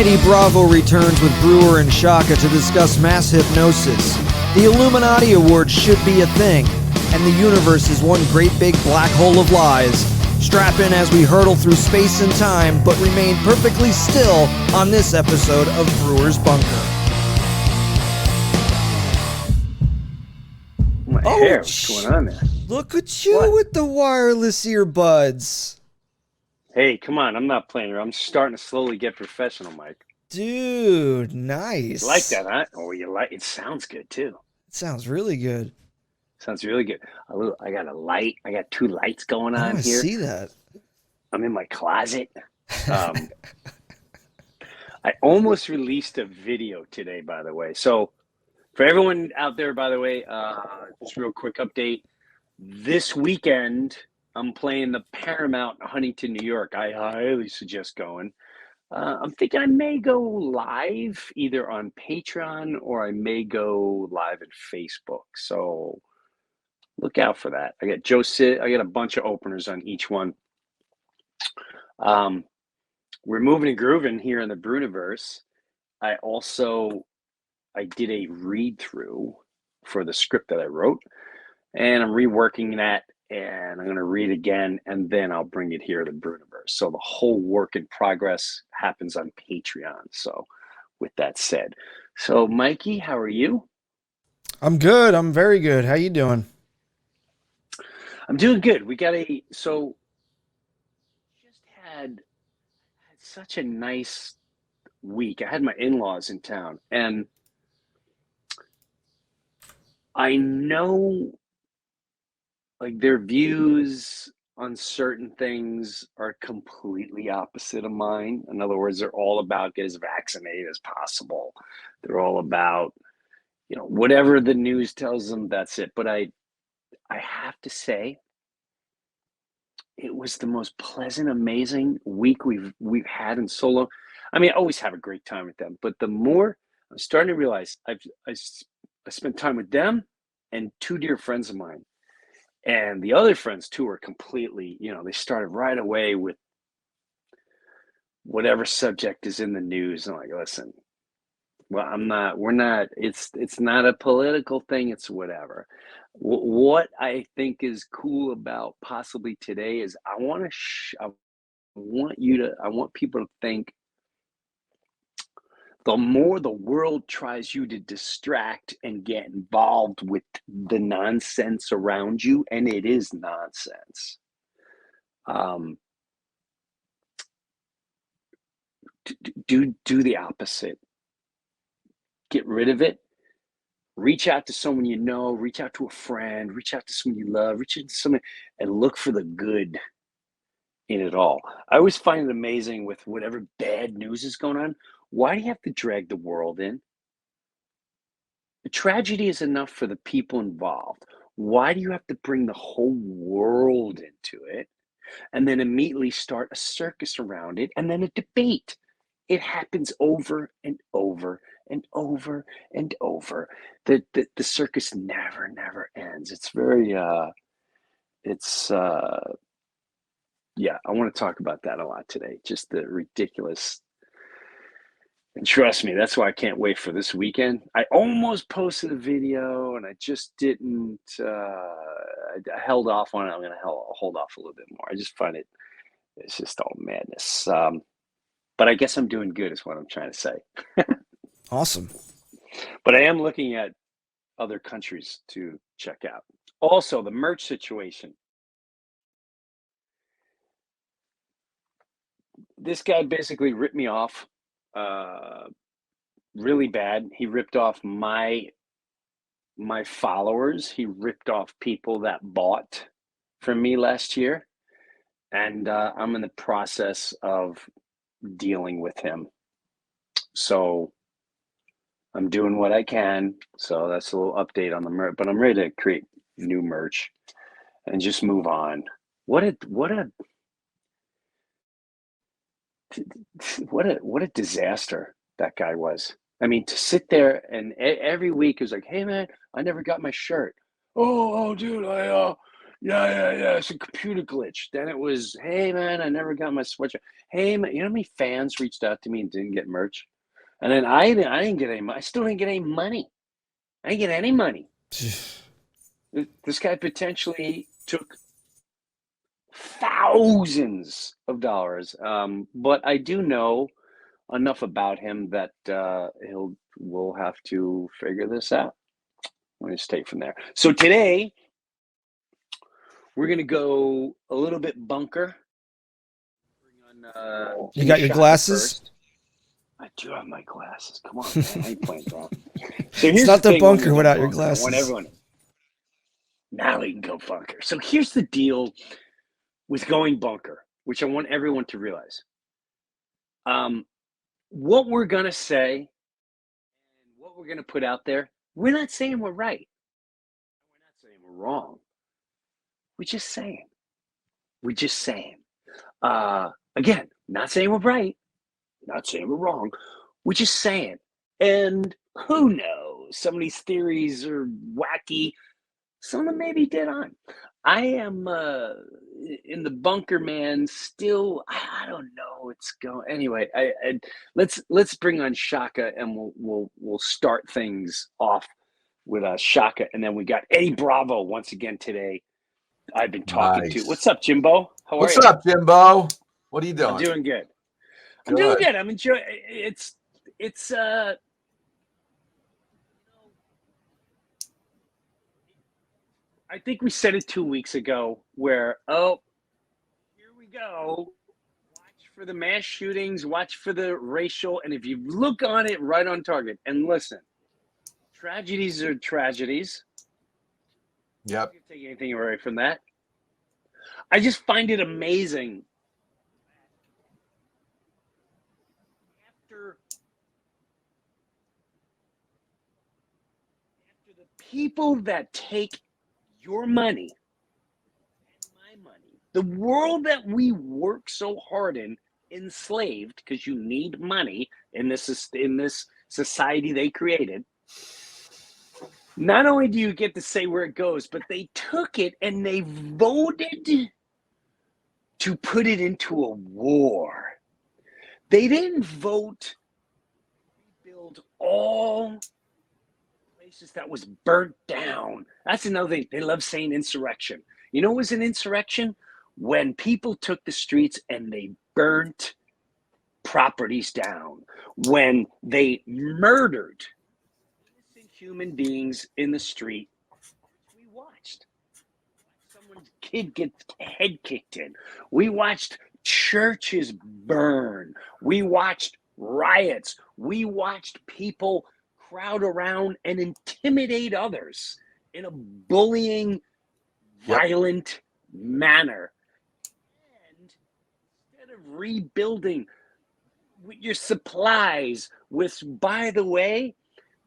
Mighty Bravo returns with Breuer and Shaka to discuss mass hypnosis. The Illuminati Awards should be a thing, and the universe is one great big black hole of lies. Strap in as we hurtle through space and time, but remain perfectly still on this episode of Brewer's Bunker. My hair, what's going on there? Look at you with the wireless earbuds. Hey, come on, I'm not playing around. I'm starting to slowly get professional, Mike. Dude, nice. You like that, huh? Oh, you like it? Sounds good too. It sounds really good. Sounds really good. I got a light. I got two lights going on I here. see that. I'm in my closet. I almost released a video today, by the way. So for everyone out there, by the way, just real quick update. This weekend, I'm playing the Paramount in Huntington, New York. I highly suggest going. I'm thinking I may go live either on Patreon or I may go live on Facebook. So look out for that. I got I got a bunch of openers on each one. We're moving and grooving here in the Breuniverse. I did a read through for the script that I wrote, and I'm reworking that, and I'm going to read again, and then I'll bring it here to the Breuniverse. So the whole work in progress happens on Patreon. So with that said, so Mikey, how are you? I'm good. I'm very good. How you doing? I'm doing good. We just had such a nice week. I had my in-laws in town, and I know like their views on certain things are completely opposite of mine. In other words, they're all about get as vaccinated as possible. They're all about, whatever the news tells them, that's it. But I have to say, it was the most pleasant, amazing week we've had in so long. I mean, I always have a great time with them, but the more I'm starting to realize I spent time with them and two dear friends of mine. And the other friends too are completely, they started right away with whatever subject is in the news. And I'm like, listen, well, it's not a political thing. It's whatever. What I think is cool about possibly today is I want people to think the more the world tries you to distract and get involved with the nonsense around you, and it is nonsense, do the opposite. Get rid of it. Reach out to someone you know, reach out to a friend, reach out to someone you love, reach out to someone and look for the good in it all. I always find it amazing with whatever bad news is going on. Why do you have to drag the world in? The tragedy is enough for the people involved. Why do you have to bring the whole world into it and then immediately start a circus around it and then a debate? It happens over and over and over and over. The circus never ends. It's very, yeah, I want to talk about that a lot today. Just the ridiculous. And trust me, that's why I can't wait for this weekend. I almost posted a video and I just didn't. I held off on it. I'm going to hold off a little bit more. I just find it's just all madness. But I guess I'm doing good is what I'm trying to say. Awesome. But I am looking at other countries to check out. Also, the merch situation. This guy basically ripped me off really bad. He ripped off my followers. He ripped off people that bought from me last year. And I'm in the process of dealing with him. So I'm doing what I can. So that's a little update on the merch, but I'm ready to create new merch and just move on. What a disaster that guy was. I mean, to sit there and every week it was like, hey man, I never got my shirt. Oh dude, Yeah, it's a computer glitch. Then it was, hey man, I never got my sweatshirt. Hey man, you know how many fans reached out to me and didn't get merch? And then I didn't get any money. I still didn't get any money. I didn't get any money. This guy potentially took thousands of dollars. But I do know enough about him that we'll have to figure this out. Let me just take from there. So today we're gonna go a little bit bunker. Bring on You got your Shaka glasses? first. I do have my glasses. Come on, man. I ain't playing around. So It's here's not the the thing when bunker we go without your bunker. I want glasses. everyone. Now we can go bunker. So here's the deal with going bunker, which I want everyone to realize. What we're gonna say and what we're gonna put out there, we're not saying we're right. We're not saying we're wrong. We're just saying. We're just saying. Again, not saying we're right, not saying we're wrong. We're just saying. And who knows? Some of these theories are wacky. Some of them maybe dead on. I am in the bunker, man. Still, I don't know. It's going anyway. Let's bring on Shaka, and we'll start things off with Shaka, and then we got Eddie Bravo once again today. I've been talking to. What's Nice. up, Jimbo? How are What's you? up, Jimbo? What are you I'm doing? doing good. I'm doing Good. good. I'm enjoying. It's I think we said it 2 weeks ago where, oh, here we go. Watch for the mass shootings, watch for the racial, and if you look on it, right on target. And listen, tragedies are tragedies. Yep. You can take anything away from that. I just find it amazing. After the people that take your money and my money, the world that we work so hard in, enslaved because you need money in this society they created. Not only do you get to say where it goes, but they took it and they voted to put it into a war. They didn't vote to rebuild all places that was burnt down. That's another thing. They love saying insurrection. You know what was an insurrection? When people took the streets and they burnt properties down, when they murdered innocent human beings in the street. We watched someone's kid get head kicked in. We watched churches burn. We watched riots. We watched people crowd around and intimidate others in a bullying, Yep. violent manner. And instead of rebuilding with your supplies, with, by the way,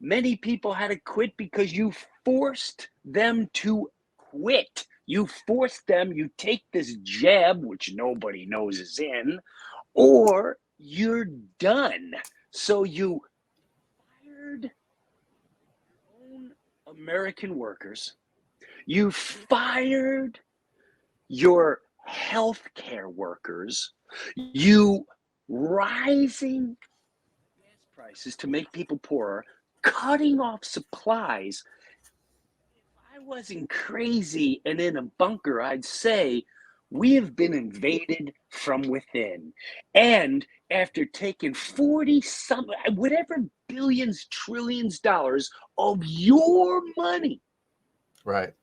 many people had to quit because you forced them to quit. You forced them, you take this jab, which nobody knows is in, or you're done. So you fired your own American workers. You fired your healthcare workers. You rising gas prices to make people poorer, cutting off supplies. If I wasn't crazy and in a bunker, I'd say we have been invaded from within. And after taking 40 some, whatever billions, trillions dollars of your money, Right.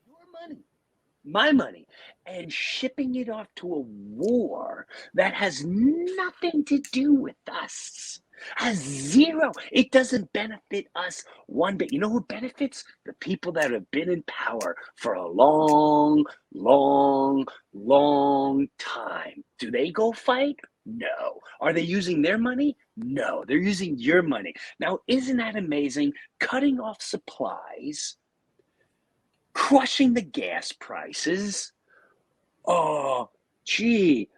my money, and shipping it off to a war that has nothing to do with us, has zero. It doesn't benefit us one bit. You know who benefits? The people that have been in power for a long, long, long time. Do they go fight? No. Are they using their money? No. They're using your money. Now, isn't that amazing? Cutting off supplies, crushing the gas prices. Oh, gee,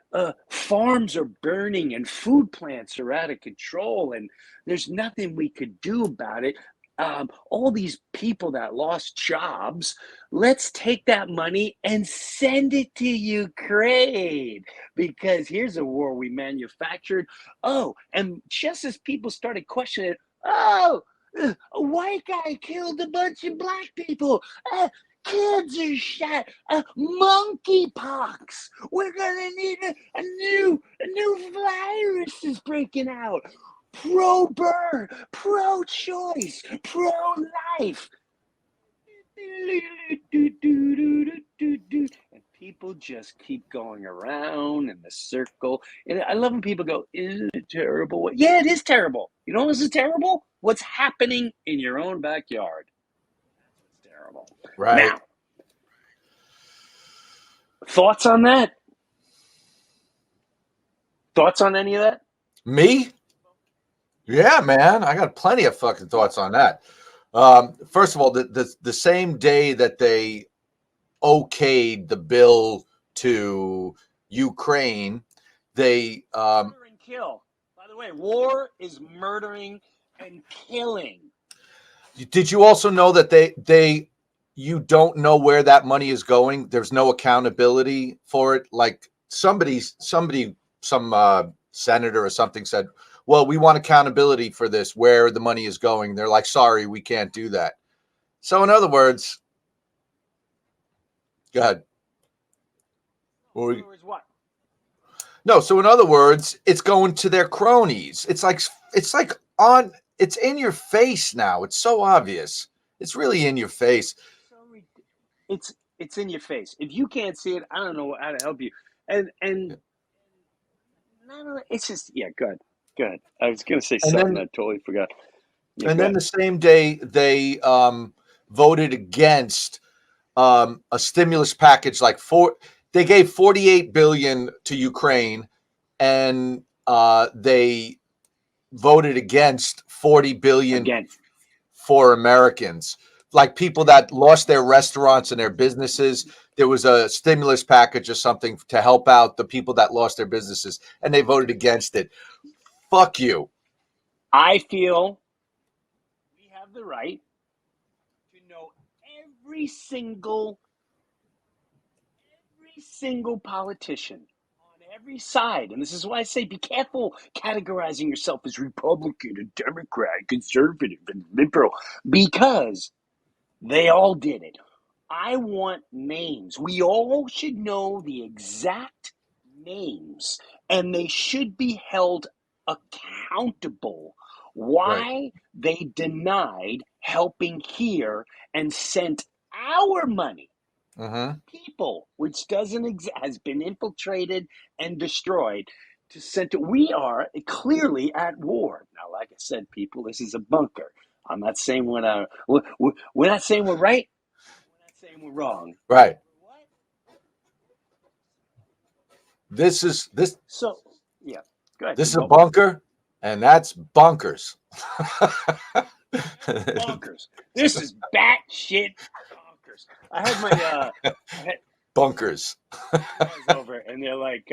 farms are burning and food plants are out of control, and there's nothing we could do about it. all these people that lost jobs. Let's take that money and send it to Ukraine because here's a war we manufactured. Oh, and just as people started questioning it, oh, a white guy killed a bunch of black people. Kids are shot. Monkeypox. We're gonna need a new virus is breaking out. Pro-birth, pro-choice, pro-life. And people just keep going around in the circle. And I love when people go, isn't it terrible? Yeah, it is terrible. You know what is terrible? What's happening in your own backyard. That's what's terrible. Right. Now, thoughts on that? Thoughts on any of that? Me? Yeah, man. I got plenty of fucking thoughts on that. First of all, the same day that they okayed the bill to Ukraine, they murder and kill. By the way, war is murdering and killing. Did you also know that you don't know where that money is going? There's no accountability for it. Like some senator or something said, well, we want accountability for this, where the money is going. They're like, sorry, we can't do that. So in other words, go ahead. What? No, so in other words, it's going to their cronies. It's in your face now. It's so obvious. It's really in your face. It's in your face. If you can't see it, I don't know how to help you. And no, it's just good. I was gonna say something I totally forgot. Yeah, and then the same day they voted against a stimulus package they gave $48 billion to Ukraine, and they voted against $40 billion for Americans, like people that lost their restaurants and their businesses. There was a stimulus package or something to help out the people that lost their businesses, and they voted against it. Fuck you. I feel we have the right to know every single politician on every side. And this is why I say be careful categorizing yourself as Republican and Democrat, conservative and liberal, because they all did it. I want names. We all should know the exact names, and they should be held accountable. Why they denied helping here and sent our money, people, which has been infiltrated and destroyed, to send it. We are clearly at war now. Like I said, people, this is a bunker. I'm not saying we're not saying we're right. We're not saying we're wrong. Right. What? So yeah. Go ahead. This is a bunker, and that's bonkers. Bonkers. This is batshit bonkers. I had my bunkers over, and they're like,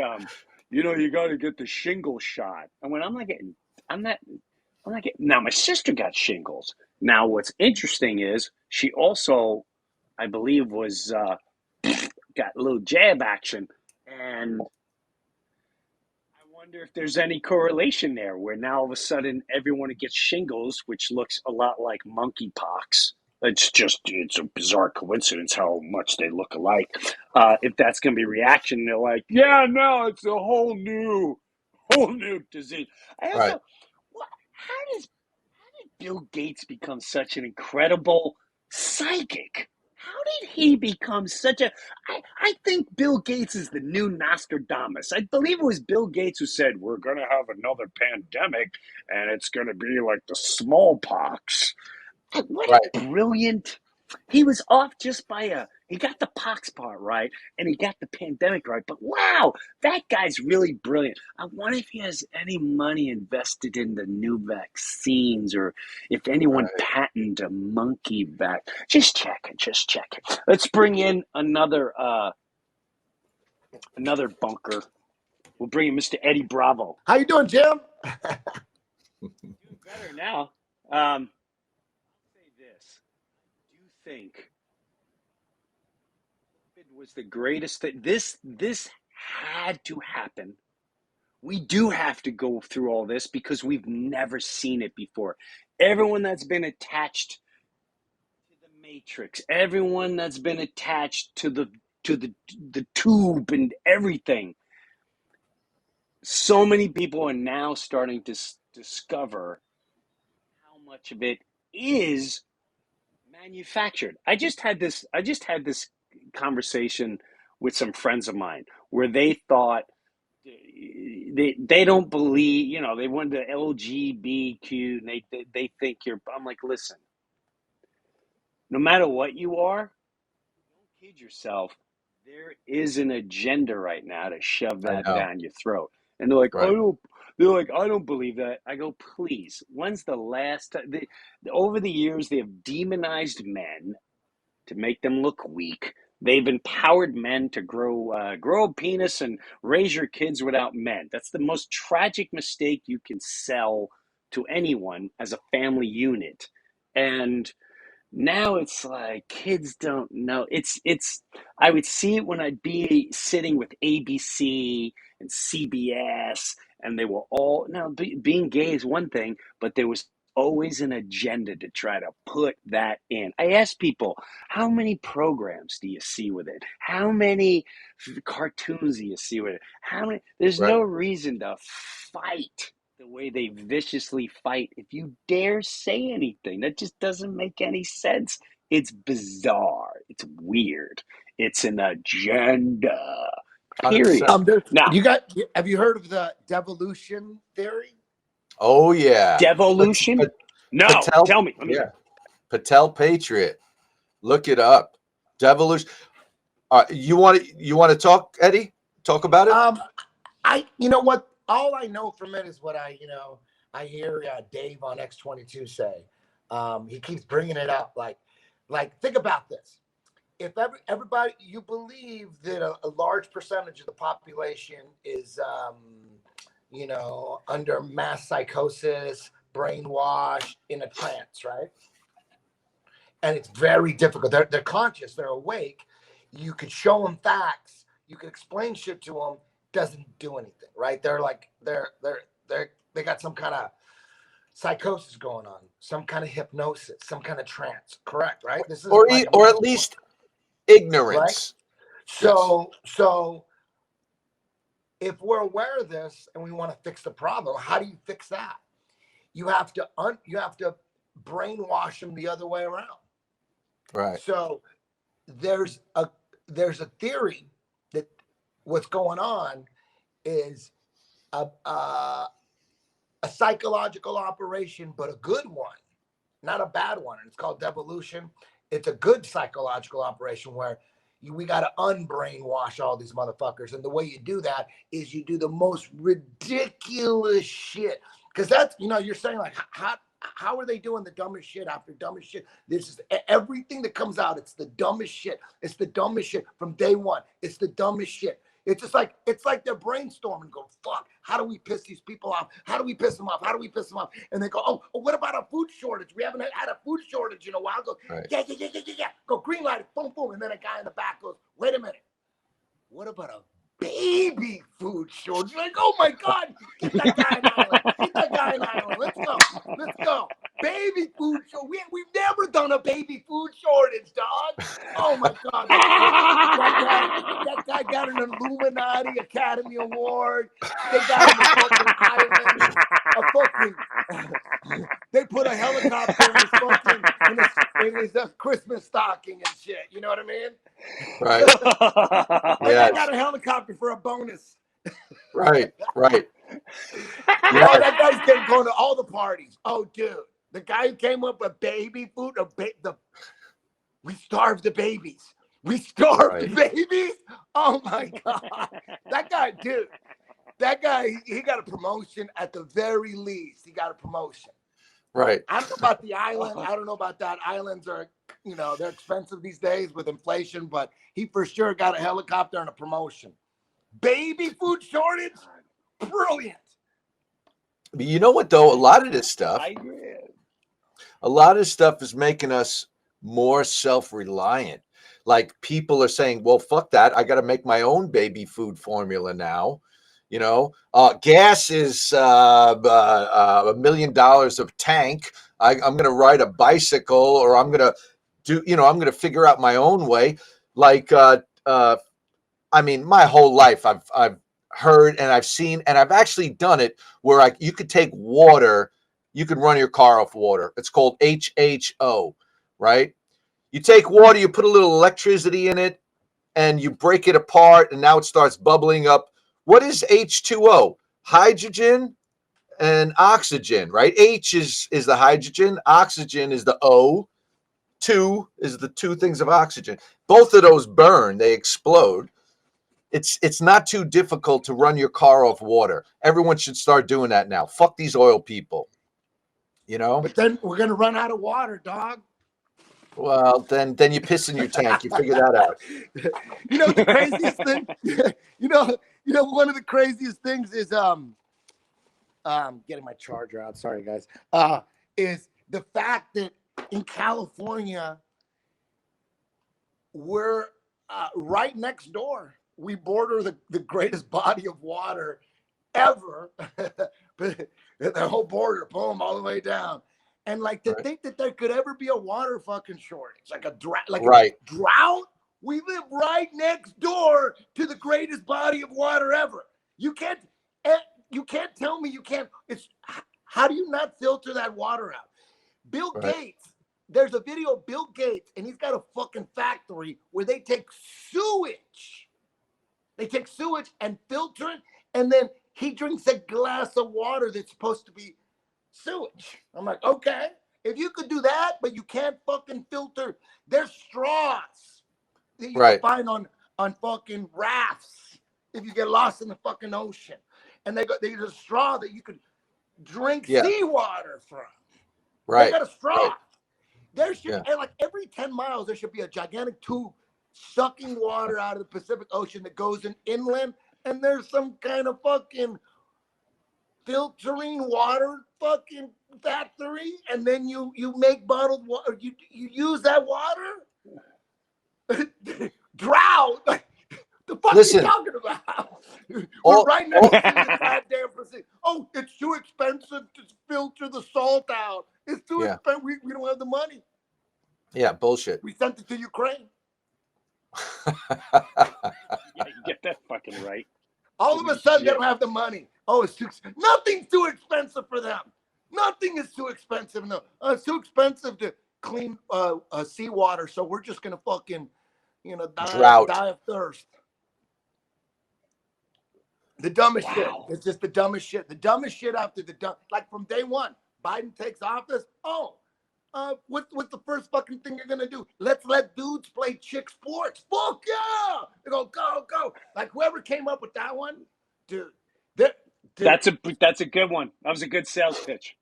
you got to get the shingle shot. And when I'm not getting. Now, my sister got shingles. Now, what's interesting is she also, I believe, was got a little jab action, and I wonder if there's any correlation there, where now all of a sudden everyone gets shingles, which looks a lot like monkeypox. It's a bizarre coincidence how much they look alike. If that's going to be reaction, they're like, yeah, no, it's a whole new disease. I also, how did Bill Gates become such an incredible psychic? How did he become such a... I think Bill Gates is the new Nostradamus. I believe it was Bill Gates who said, we're going to have another pandemic, and it's going to be like the smallpox. What a brilliant... He was off just by he got the pox part right, and he got the pandemic right. But wow, that guy's really brilliant. I wonder if he has any money invested in the new vaccines, or if anyone patented a monkey vac. Just check it. Let's bring in another bunker. We'll bring in Mr. Eddie Bravo. How you doing, Jim? Doing better now. Do you think it was the greatest thing? This had to happen. We do have to go through all this because we've never seen it before. Everyone that's been attached to the matrix, everyone that's been attached to the tube and everything. So many people are now starting to discover how much of it is manufactured. I just had this conversation with some friends of mine where they thought they don't believe, they went to LGBTQ and they think you're. I'm like, listen, no matter what you are, don't kid yourself. There is an agenda right now to shove I that know. down your throat. And they're like, Right. I don't believe that. I go, please. When's the last time? Over the years, they have demonized men to make them look weak. They've empowered men to grow a penis and raise your kids without men. That's the most tragic mistake you can sell to anyone as a family unit. And now it's like kids don't know. It's I would see it when I'd be sitting with ABC and CBS, and they were all now being gay is one thing, but there was always an agenda to try to put that in. I ask people, how many programs do you see with it? How many cartoons do you see with it? How many? There's Right. no reason to fight the way they viciously fight if you dare say anything. That just doesn't make any sense. It's bizarre. It's weird. It's an agenda. Period. 100%. Now, Have you heard of the devolution theory? Oh yeah. devolution? No. Patel. Tell me. Let me. Yeah. Patel Patriot. Look it up. Devolution. You want to talk, Eddie? Talk about it. You know what? All I know from it is what I hear Dave on X22 say. He keeps bringing it up. Like think about this. If everybody, you believe that a large percentage of the population is, under mass psychosis, brainwashed, in a trance, right? And it's very difficult. They're conscious. They're awake. You could show them facts. You could explain shit to them. Doesn't do anything, right? They're like they got some kind of psychosis going on, some kind of hypnosis, some kind of trance. Correct, right? This is or like or at least ignorance. right? So if we're aware of this and we want to fix the problem, how do you fix that? You have to brainwash them the other way around. Right. So there's a theory that what's going on is a psychological operation, but a good one, not a bad one. And it's called devolution. It's a good psychological operation where we got to unbrainwash all these motherfuckers. And the way you do that is you do the most ridiculous shit. Because that's, you're saying like, how are they doing the dumbest shit after dumbest shit? This is everything that comes out. It's the dumbest shit. It's the dumbest shit from day one. It's the dumbest shit. It's like they're brainstorming, go, fuck, how do we piss these people off? How do we piss them off? How do we piss them off? And they go, oh, what about a food shortage? We haven't had a food shortage in a while. Go, right. Yeah. Go green light it, boom, boom. And then a guy in the back goes, wait a minute. What about a baby food shortage? Like, oh my God, get that guy an island. Get that guy an island. Let's go. Baby food shortage. We've never done a baby food shortage, dog. Oh my God. That guy got an Illuminati Academy Award. They got him a fucking island. They put a helicopter in his Christmas stocking and shit. You know what I mean? Right. Yeah. I got a helicopter for a bonus. Right. Yeah. Oh, that guy's going to all the parties. Oh, dude. The guy who came up with baby food, we starved the babies. We starved the babies? Oh, my God. That guy, he got a promotion at the very least. He got a promotion. Right. I don't know about the island. I don't know about that. Islands are, they're expensive these days with inflation, but he for sure got a helicopter and a promotion. Baby food shortage? Brilliant. But you know what, though? A lot of this stuff, A lot of stuff is making us more self-reliant. Like people are saying, well, fuck that. I got to make my own baby food formula now. You know, gas is $1 million of tank. I'm going to ride a bicycle, or I'm going to I'm going to figure out my own way. Like, I mean, my whole life I've heard and I've seen and I've actually done it where you could take water, you can run your car off water. It's called HHO, right? You take water, you put a little electricity in it, and you break it apart, and now it starts bubbling up. What is H2O? Hydrogen and oxygen, right? H is the hydrogen, oxygen is the O, two is the two things of oxygen. Both of those burn, they explode. It's not too difficult to run your car off water. Everyone should start doing that now. Fuck these oil people. You know? But then we're gonna run out of water, dog. Well, then you piss in your tank. You figure that out. You know the craziest thing? you know one of the craziest things is getting my charger out. Sorry guys. Is the fact that in California we're right next door. We border the greatest body of water ever. The whole border, boom, all the way down. And like to think that there could ever be a water fucking shortage, like a drought. We live right next door to the greatest body of water ever. You can't tell me you can't. How do you not filter that water out? Bill Gates. There's a video of Bill Gates, and he's got a fucking factory where they take sewage. They take sewage and filter it, and then he drinks a glass of water that's supposed to be sewage. I'm like, okay, if you could do that, but you can't fucking filter. There's straws that you can find on fucking rafts if you get lost in the fucking ocean, and there's a straw that you could drink seawater from. Right, they got a straw. Right. There should, and like every 10 miles, there should be a gigantic tube sucking water out of the Pacific Ocean that goes inland, and there's some kind of fucking filtering water fucking factory, and then you make bottled water. You use that water. Drought. The fuck are you talking about? We're right next to the goddamn facility. Oh, it's too expensive to filter the salt out. It's too expensive. We don't have the money. Yeah, bullshit. We sent it to Ukraine. Yeah, you get that fucking right. All of a sudden, they don't have the money. Oh, nothing's too expensive for them. Nothing is too expensive. No, it's too expensive to clean seawater. So we're just gonna fucking, die of thirst. The dumbest shit. It's just the dumbest shit. The dumbest shit after like from day one. Biden takes office. Oh, what's the first fucking thing you're gonna do? Let's let dudes play chick sports. Fuck yeah! They go. Like whoever came up with that one, dude. That's a good one. That was a good sales pitch.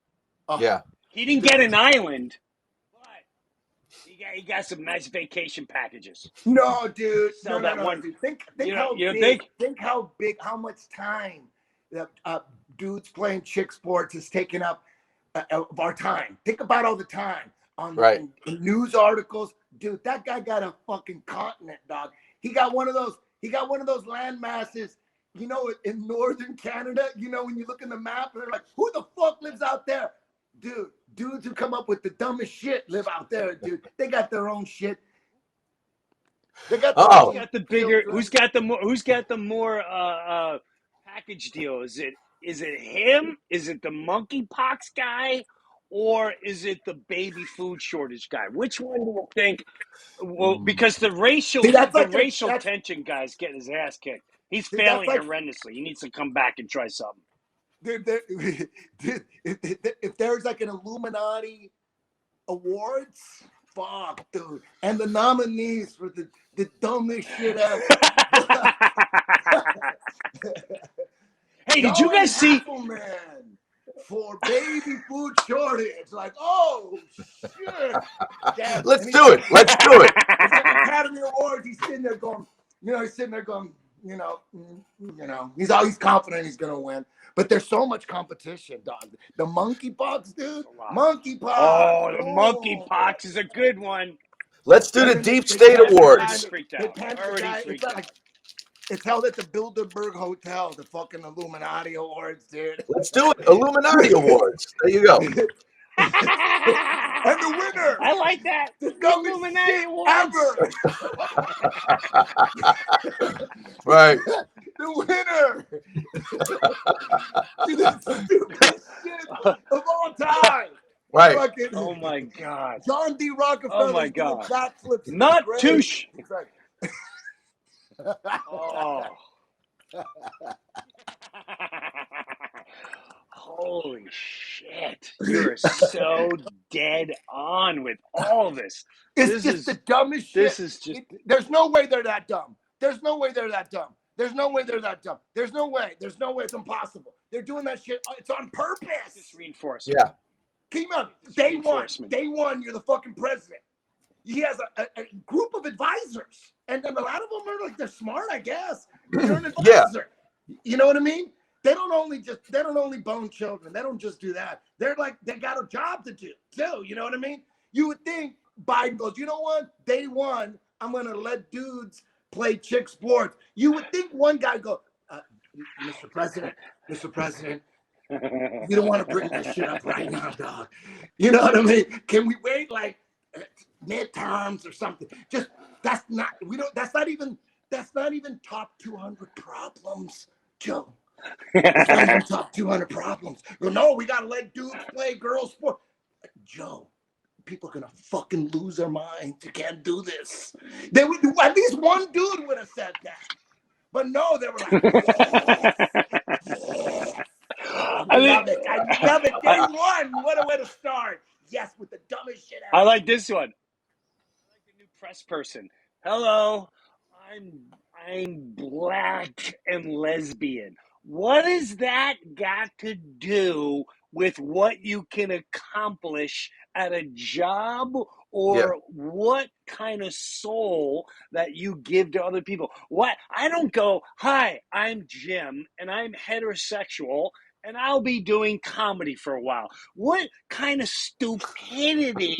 Yeah. He didn't get an island, but he got some nice vacation packages. No, dude. No. Dude. Think how big, how much time that dudes playing chick sports is taking up of our time. Think about all the time in news articles. Dude, that guy got a fucking continent, dog. He got one of those land masses, in northern Canada, when you look in the map and they're like, who the fuck lives out there? Dude, dudes who come up with the dumbest shit live out there, dude. They got their own shit. They got who's got the more package deal? Is it him? Is it the monkeypox guy? Or is it the baby food shortage guy? Which one do you think? Well, because the racial tension guy's getting his ass kicked. He's failing horrendously. He needs to come back and try something. Dude, if there's like an Illuminati awards, fuck, dude. And the nominees for the dumbest shit ever. Hey, did you guys see? Man, for baby food shortage. Like, oh, shit. Yeah. Let's do it. It's like Academy Awards. He's sitting there going, he's always confident he's going to win. But there's so much competition, dog. The monkeypox, dude. Wow. Monkeypox. Oh, the monkeypox is a good one. Let's do the Deep State Awards. Freaked They out. can't Already decide. freaked out. It's held at the Bilderberg Hotel, the fucking Illuminati Awards, dude. Let's do it. Illuminati Awards. There you go. And the winner. I like that. The dumbest Illuminati shit Awards. Ever. Right. The winner. Dude, the stupidest shit of all time. Right. Fucking Oh my God. John D. Rockefeller. Oh my God. Backflips. Not touche. Oh. Holy shit. You're so dead on with all this. It's just the dumbest shit. This is just. There's no way they're that dumb. There's no way they're that dumb. There's no way they're that dumb. There's no way. There's no way. It's impossible. They're doing that shit. It's on purpose. Just reinforcement. Yeah. Keep up. Day one, you're the fucking president. He has a group of advisors. And then a lot of them are like, they're smart, I guess. You're an advisor. Yeah. You know what I mean? They don't only bone children. They don't just do that. They're like, they got a job to do too. You know what I mean? You would think Biden goes, you know what? Day one, I'm going to let dudes play chick sports. You would think one guy go, Mr. President, you don't want to bring this shit up right now, dog. You know what I mean? Can we wait like midterms or something? Just that's not even top 200 problems, Joe. It's not even top 200 problems. No, we gotta let dudes play girls sport. Joe, people are gonna fucking lose their minds. You can't do this. They would, at least one dude would have said that. But no, they were like, I love it. Day one. What a way to start. Yes, with the dumbest shit ever. I like this one. I like the new press person. Hello, I'm black and lesbian. What has that got to do with what you can accomplish at a job or what kind of soul that you give to other people? What? I don't go, hi, I'm Jim and I'm heterosexual and I'll be doing comedy for a while. What kind of stupidity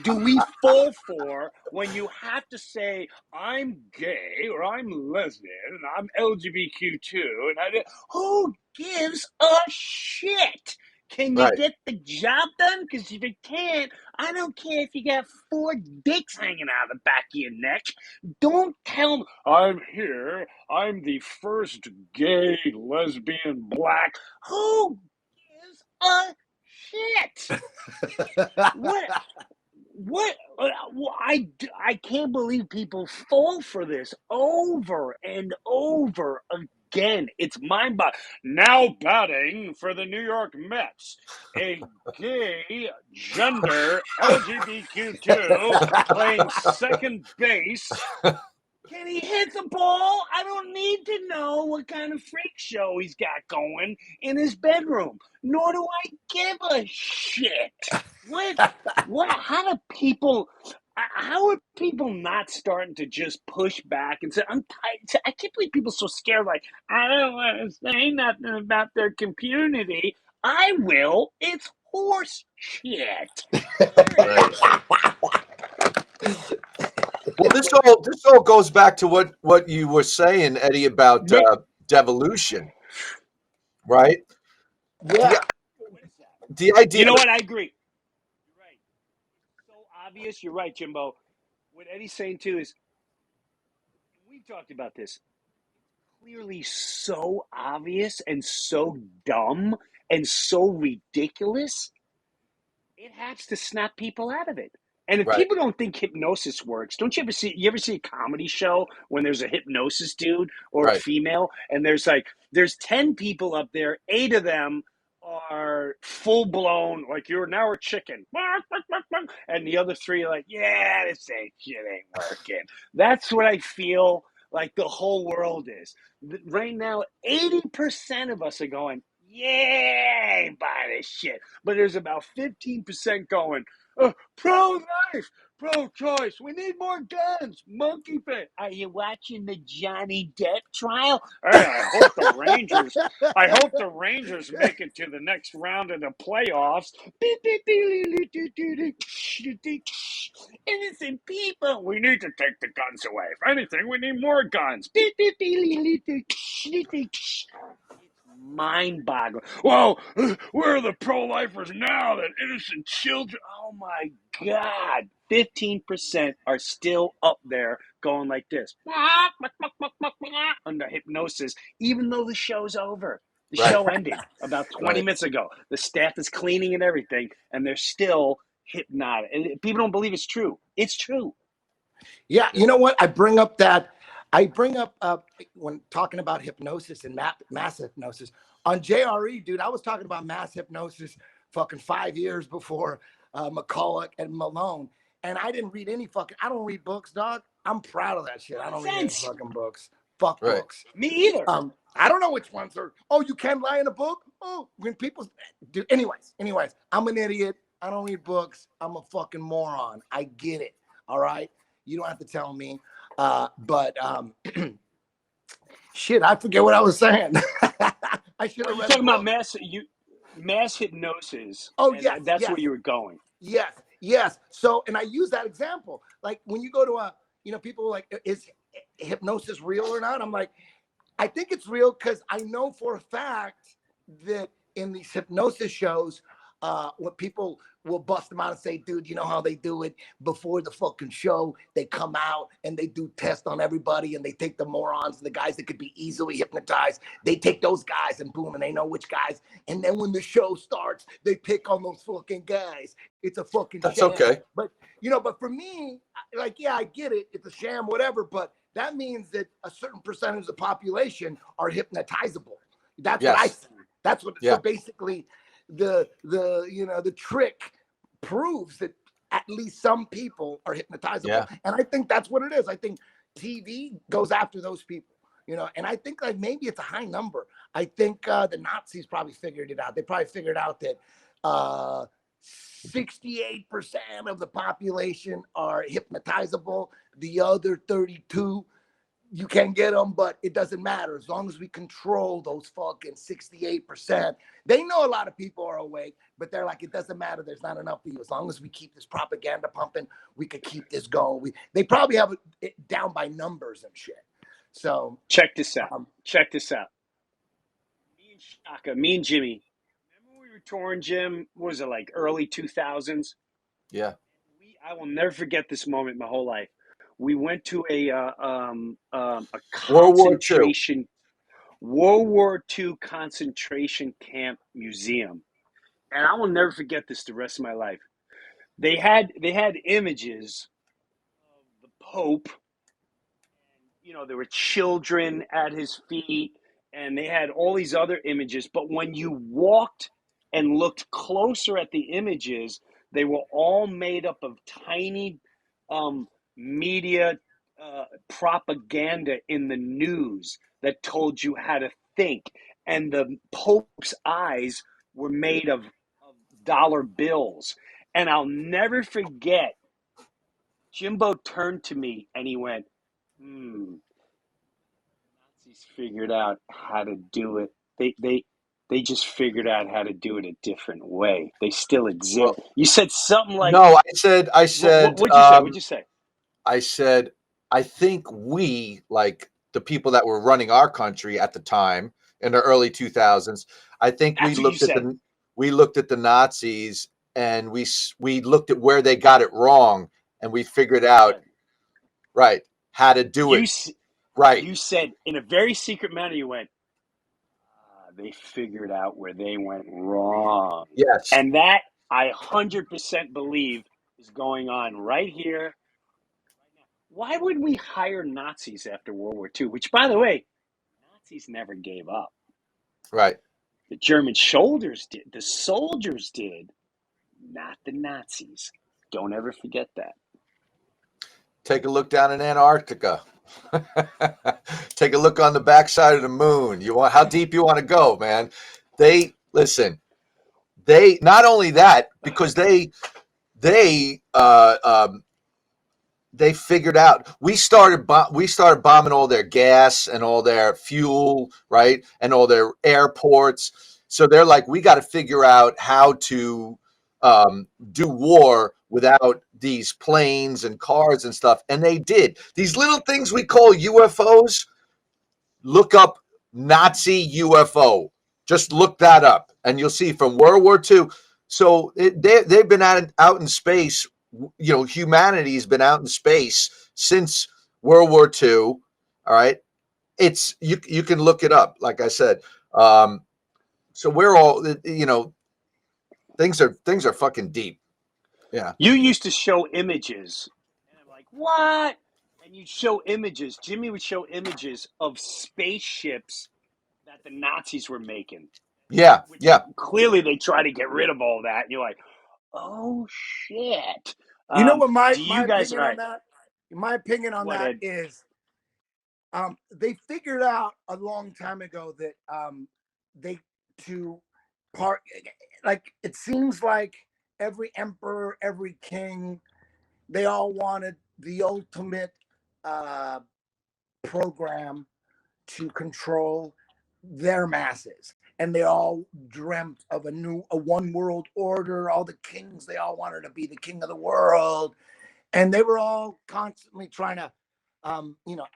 do we fall for when you have to say, I'm gay or I'm lesbian and I'm LGBTQ2? And who gives a shit? Can you get the job done? Because if you can't, I don't care if you got 4 dicks hanging out of the back of your neck. Don't tell me, I'm here. I'm the first gay, lesbian, black. Who gives a shit? What? I can't believe people fall for this over and over again. It's mind-boggling. Now batting for the New York Mets, a gay gender LGBTQ2 playing second base. Can he hit the ball? I don't need to know what kind of freak show he's got going in his bedroom. Nor do I give a shit. How are people not starting to just push back and say, I'm tired? I can't believe people are so scared, like, I don't want to say nothing about their community. I will. It's horse shit. Well, this all goes back to what you were saying, Eddie, about devolution, right? Yeah. The idea. You know what? I agree. You're right. It's so obvious. You're right, Jimbo. What Eddie's saying too is, we've talked about this. It's clearly so obvious and so dumb and so ridiculous. It has to snap people out of it. And if people don't think hypnosis works, don't you ever see a comedy show when there's a hypnosis dude or a female and there's 10 people up there, 8 of them are full blown, like you're now a chicken. And the other 3 are like, yeah, this shit ain't working. That's what I feel like the whole world is. Right now, 80% of us are going, yeah, buy this shit. But there's about 15% going, pro-life, Pro-choice. We need more guns. Monkey fit. Are you watching the Johnny Depp trial? Hey, I hope the Rangers. I hope the Rangers make it to the next round of the playoffs. Innocent people. We need to take the guns away. If anything, we need more guns. Mind-boggling. Whoa, where are the pro-lifers now? That innocent children. Oh my God. 15% are still up there going like this under hypnosis, even though the show's over. The show ended about 20 minutes ago. The staff is cleaning and everything, and they're still hypnotic. And people don't believe it's true. It's true. Yeah, you know what? I bring up when talking about hypnosis and mass hypnosis on JRE, dude. I was talking about mass hypnosis fucking 5 years before McCulloch and Malone, and I didn't read any fucking. I don't read books, dog. I'm proud of that shit. I don't read any fucking books. Fuck books. Me either. I don't know which ones are. Oh, you can't lie in a book. Oh, when people do. Anyways, I'm an idiot. I don't read books. I'm a fucking moron. I get it. All right. You don't have to tell me. But shit, I forget what I was saying. I should have read. Talking about mass hypnosis. Oh, yes. That's where you were going. Yes. So, and I use that example. Like when you go to people are like, is hypnosis real or not? I'm like, I think it's real because I know for a fact that in these hypnosis shows, what people will bust them out and say, dude, you know how they do it before the fucking show? They come out and they do tests on everybody, and they take the morons and the guys that could be easily hypnotized. They take those guys and boom, and they know which guys. And then when the show starts, they pick on those fucking guys. It's a fucking That's sham. okay. But but for me, like, yeah, I get it. It's a sham, whatever. But that means that a certain percentage of the population are hypnotizable. That's what I see. That's what. So basically, the trick proves that at least some people are hypnotizable, and I think that's what it is. I think TV goes after those people, and I think like maybe it's a high number. I think the Nazis probably figured it out. They probably figured out that 68% of the population are hypnotizable. The other 32, you can get them, but it doesn't matter as long as we control those fucking 68%. They know a lot of people are awake, but they're like, it doesn't matter. There's not enough of you. As long as we keep this propaganda pumping, we could keep this going. They probably have it down by numbers and shit. So check this out. Me and Shaka, me and Jimmy. Remember we were touring, Jim? What was it, like early 2000s? Yeah. I will never forget this moment in my whole life. We went to a World War II concentration camp museum, and I will never forget this the rest of my life. They had images of the Pope. There were children at his feet, and they had all these other images. But when you walked and looked closer at the images, they were all made up of tiny media propaganda in the news that told you how to think. And the Pope's eyes were made of dollar bills. And I'll never forget, Jimbo turned to me and he went, Nazis figured out how to do it. They just figured out how to do it a different way. They still exist. Well, you said something like... No, I said... What'd you say? I said, I think we, like the people that were running our country at the time in the early 2000s, I think we looked at the Nazis and we looked at where they got it wrong, and we figured out how to do it. Right. You said in a very secret manner, you went, they figured out where they went wrong. Yes. And that I 100% believe is going on right here. Why would we hire Nazis after World War II? Which, by the way, Nazis never gave up. Right. The German soldiers did. The soldiers did, not the Nazis. Don't ever forget that. Take a look down in Antarctica. Take a look on the backside of the moon. How deep you want to go, man? They not only that, because they they figured out. We started bombing all their gas and all their fuel, right, and all their airports. So they're like, we got to figure out how to do war without these planes and cars and stuff. And they did. These little things we call UFOs. Look up Nazi UFO. Just look that up, and you'll see from World War II. So they've been out in space. You know, humanity's been out in space since World War II. All right, it's you can look it up. Like I said, so we're all, you know, things are fucking deep. Yeah. You used to show images, and I'm like, what? And you'd show images. Jimmy would show images of spaceships that the Nazis were making. Yeah. Which Yeah. clearly they try to get rid of all that. And you're like, oh shit. You know what Do you guys? opinion on that? My opinion on that is, they figured out a long time ago that like, it seems like every emperor, every king, they all wanted the ultimate program to control their masses. And they all dreamt of a one world order. All the kings, they all wanted to be the king of the world. And they were all constantly trying to,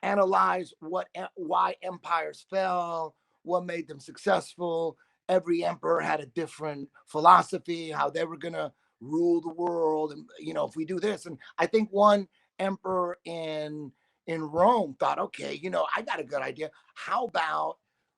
analyze why empires fell, what made them successful. Every emperor had a different philosophy, how they were going to rule the world. And, if we do this, and I think one emperor in Rome thought, okay, I got a good idea. How about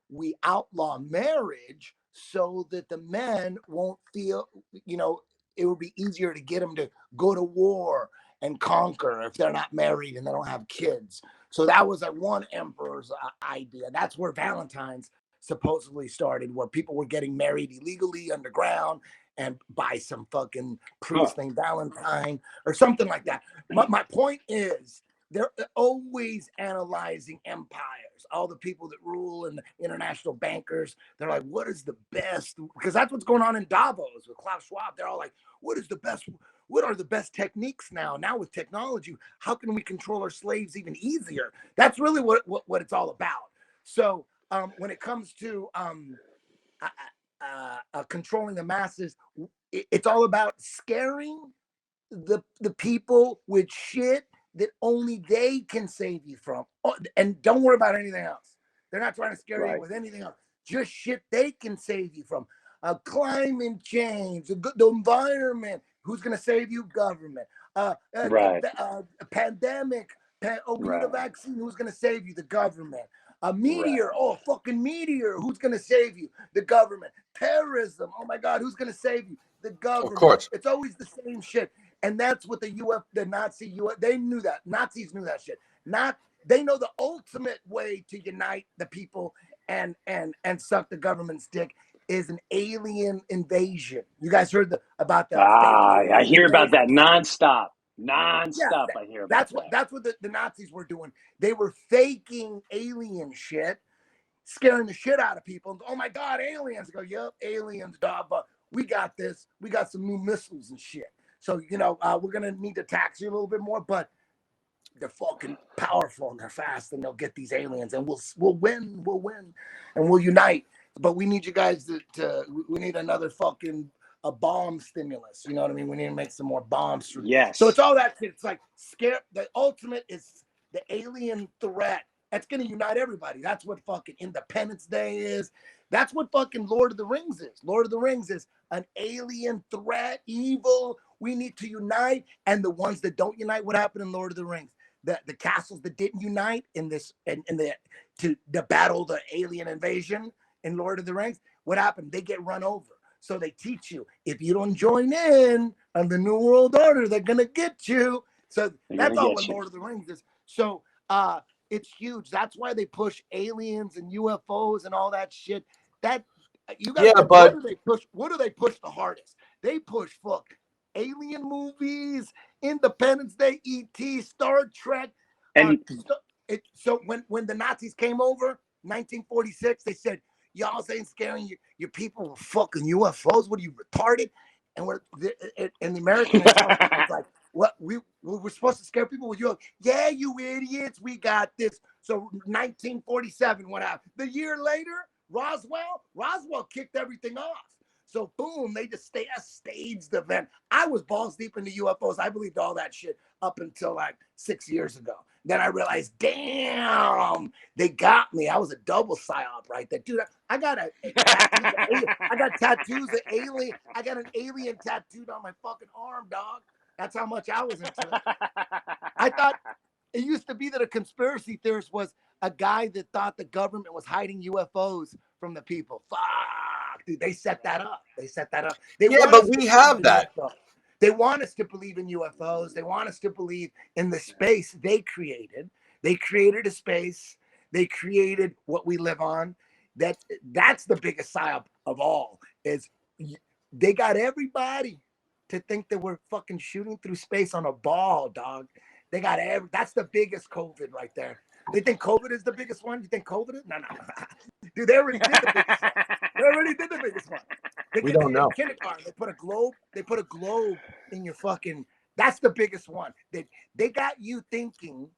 we outlaw marriage so that the men won't feel, it would be easier to get them to go to war and conquer if they're not married and they don't have kids. So that was like one emperor's idea. That's where Valentine's supposedly started, where people were getting married illegally underground and by some fucking priest named Valentine or something like that. My point is, they're always analyzing empires. All the people that rule and the international bankers, they're like, what is the best? Because that's what's going on in Davos with Klaus Schwab. They're all like, what is the best? What are the best techniques now? Now with technology, how can we control our slaves even easier? That's really what it's all about. So when it comes to controlling the masses, it's all about scaring the people with shit that only they can save you from. And don't worry about anything else. They're not trying to scare you with anything else. Just shit they can save you from. Climate change, the environment. Who's going to save you? Government. A pandemic. We need a vaccine. Who's going to save you? The government. A meteor. A fucking meteor. Who's going to save you? The government. Terrorism. Oh my God. Who's going to save you? The government. Of course. It's always the same shit. And that's what the Nazi they knew that. Nazis knew that shit. They know the ultimate way to unite the people and suck the government's dick is an alien invasion. You guys heard about that? I hear about that nonstop. Nonstop, I hear about that. That's what the Nazis were doing. They were faking alien shit, scaring the shit out of people. Oh my God, aliens! Go, yep, aliens, dog. But we got this. We got some new missiles and shit. So, we're going to need to tax you a little bit more, but they're fucking powerful and they're fast and they'll get these aliens and we'll win and we'll unite. But we need you guys we need another fucking a bomb stimulus. You know what I mean? We need to make some more bombs. Yes. So it's all that shit. It's like the ultimate is the alien threat. That's going to unite everybody. That's what fucking Independence Day is. That's what fucking Lord of the Rings is. Lord of the Rings is an alien threat, evil. We need to unite. And the ones that don't unite, what happened in Lord of the Rings? The castles that didn't unite to battle the alien invasion in Lord of the Rings, what happened? They get run over. So they teach you, if you don't join in on the New World Order, they're going to get you. So that's all what Lord of the Rings is. So it's huge. That's why they push aliens and UFOs and all that shit. That you guys, what do they push the hardest? They push alien movies, Independence Day, E.T., Star Trek. And so when the Nazis came over, 1946, they said, y'all ain't scaring your people with fucking UFOs. What are you, retarded? And the American intelligence was like, what? we're supposed to scare people with UFOs. Yeah, you idiots, we got this. So 1947 went out. The year later, Roswell kicked everything off. So boom, they just staged the event. I was balls deep into UFOs. I believed all that shit up until like 6 years ago. Then I realized, damn, they got me. I was a double psyop right there. Dude, I got tattoos of alien. I got an alien tattooed on my fucking arm, dog. That's how much I was into it. I thought it used to be that a conspiracy theorist was a guy that thought the government was hiding UFOs from the people. Fuck, dude, they set that up. Yeah, but we have that. They want us to believe in UFOs. They want us to believe in the space they created. They created a space. They created what we live on. That's the biggest psyop of all. Is they got everybody to think that we're fucking shooting through space on a ball, dog. They got that's the biggest COVID right there. They think COVID is the biggest one. You think COVID is? No. Dude, they already did the biggest one. They already did the biggest one. We don't know. Kindergarten, they put a globe in your fucking. That's the biggest one. They got you thinking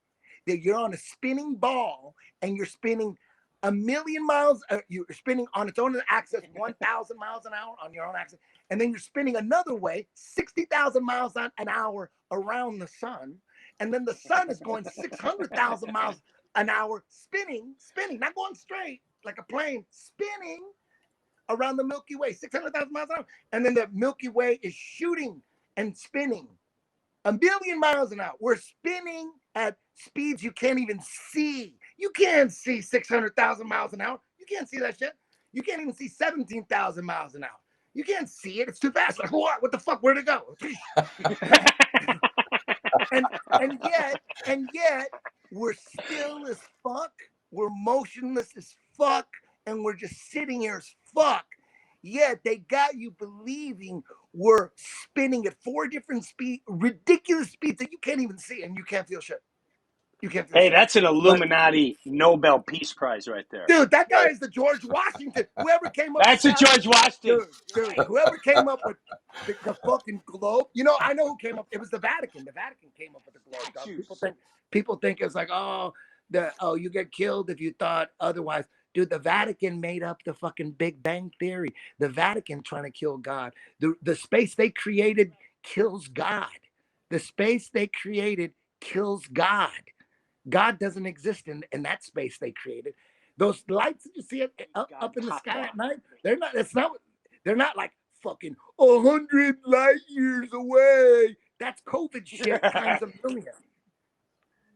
that you're on a spinning ball and you're spinning a million miles. You're spinning on its own axis 1,000 miles an hour on your own axis, and then you're spinning another way 60,000 miles an hour around the sun, and then the sun is going 600,000 miles an hour spinning, not going straight like a plane, spinning around the Milky Way, 600,000 miles an hour. And then the Milky Way is shooting and spinning a million miles an hour. We're spinning at speeds you can't even see. You can't see 600,000 miles an hour. You can't see that shit. You can't even see 17,000 miles an hour. You can't see it. It's too fast. Like, what the fuck? Where'd it go? and yet, we're still as fuck. We're motionless as fuck. And we're just sitting here as fuck. Yet they got you believing we're spinning at 4 different speeds, ridiculous speeds that you can't even see, and you can't feel shit. You can't feel Hey, shit. that's an Illuminati Nobel Peace Prize right there. Dude, that guy is the George Washington. Whoever came up That's with a George Washington. Dude, whoever came up with the fucking globe. You know, I know who came up. It was the Vatican. The Vatican came up with the globe. Dog. People think it's like, you get killed if you thought otherwise. Dude, the Vatican made up the fucking Big Bang Theory. The Vatican trying to kill God. The space they created kills God. The space they created kills God. God doesn't exist in that space they created. Those lights that you see up in the sky at night, they're not like fucking 100 light years away. That's COVID shit times a million.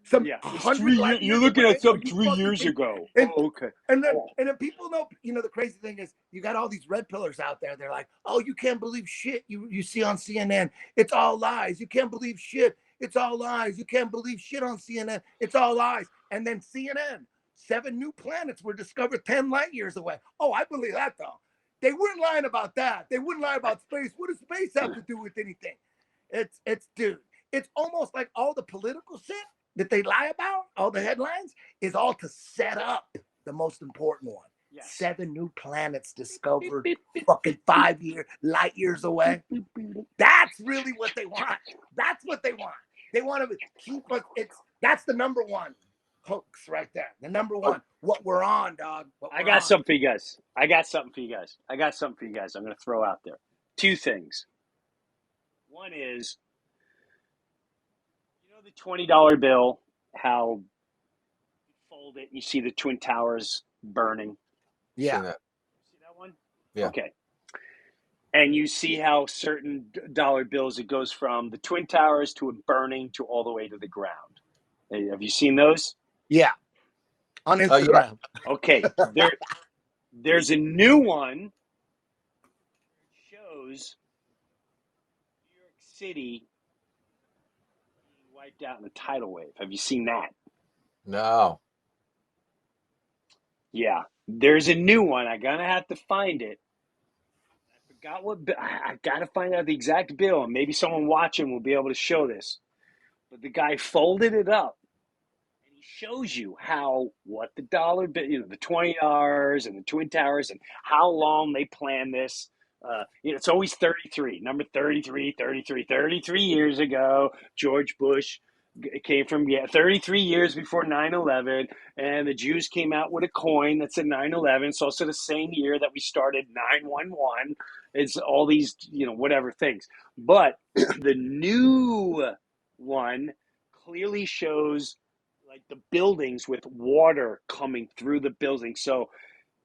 Some 100 light years you're looking away, at some 3 years ago. Okay. And then people know, the crazy thing is you got all these red pillars out there. They're like, oh, you can't believe shit you see on CNN. It's all lies. You can't believe shit. It's all lies. You can't believe shit on CNN. It's all lies. And then CNN, 7 new planets were discovered 10 light years away. Oh, I believe that though. They weren't lying about that. They wouldn't lie about space. What does space have to do with anything? Dude, it's almost like all the political shit that they lie about, all the headlines, is all to set up the most important one. Yes. 7 new planets discovered fucking 5 light years away. That's really what they want. That's what they want. They want to keep us. That's the number one hoax right there. The number one. What we're on, dog. I got something for you guys. I'm going to throw out there. 2 things. One is, the $20 bill, how you fold it and you see the Twin Towers burning. Yeah. See that one? Yeah. Okay. And you see how certain dollar bills, it goes from the Twin Towers to a burning to all the way to the ground. Have you seen those? Yeah. On Instagram. Yeah. Okay. There's a new one that shows New York City wiped out in a tidal wave. Have you seen that? No. Yeah, there's a new one. I'm gonna have to find it. I forgot I gotta find out the exact bill, and maybe someone watching will be able to show this. But the guy folded it up, and he shows you what the dollar bill, the $20 and the Twin Towers, and how long they planned this. It's always 33, number 33, 33, 33 years ago. George Bush came from 33 years before 9/11, and the Jews came out with a coin that said 9/11. It's also the same year that we started 911. It's all these, whatever things. But the new one clearly shows like the buildings with water coming through the building. So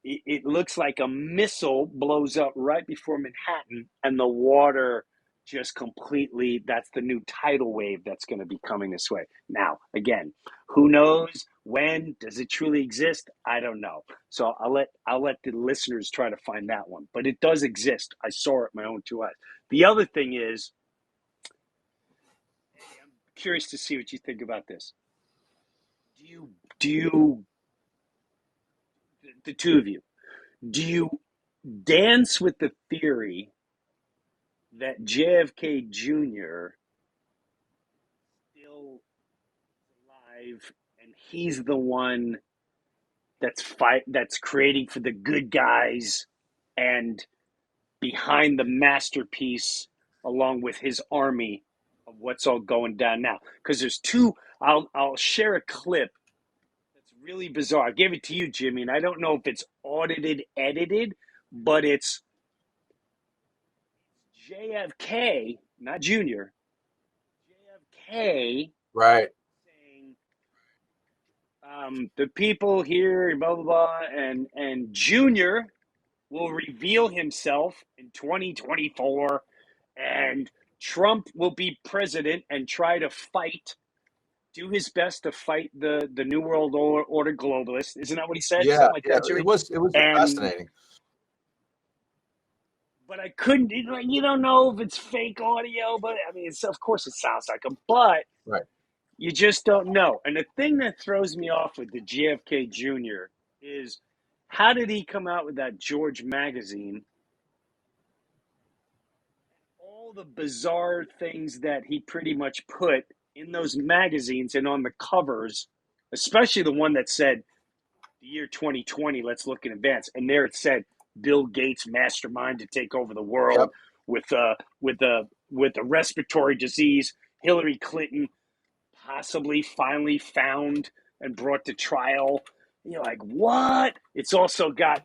it looks like a missile blows up right before Manhattan, and the water just completely, that's the new tidal wave that's going to be coming this way. Now, again, who knows when? Does it truly exist? I don't know. So I'll let the listeners try to find that one. But it does exist. I saw it with my own two eyes. The other thing is, I'm curious to see what you think about this. Do you the two of you, do you dance with the theory that JFK Jr. still alive and he's the one that's creating for the good guys and behind the masterpiece along with his army of what's all going down now? Because there's two. I'll share a clip that's really bizarre. I gave it to you, Jimmy, and I don't know if it's edited, but it's JFK, not Junior. JFK Right. saying, the people here, blah blah blah, and Junior will reveal himself in 2024, and Trump will be president and try to do his best to fight the New World Order globalists. Isn't that what he said? Yeah. Something like Yeah. that, Jimmy. It was And fascinating. but I couldn't. You don't know if it's fake audio, but I mean, of course it sounds like him, but Right. you just don't know. And the thing that throws me off with the JFK Jr. is, how did he come out with that George magazine? All the bizarre things that he pretty much put in those magazines and on the covers, especially the one that said the year 2020, let's look in advance. And there it said Bill Gates mastermind to take over the world Yep. with a respiratory disease, Hillary Clinton possibly finally found and brought to trial. You're like, what? It's also got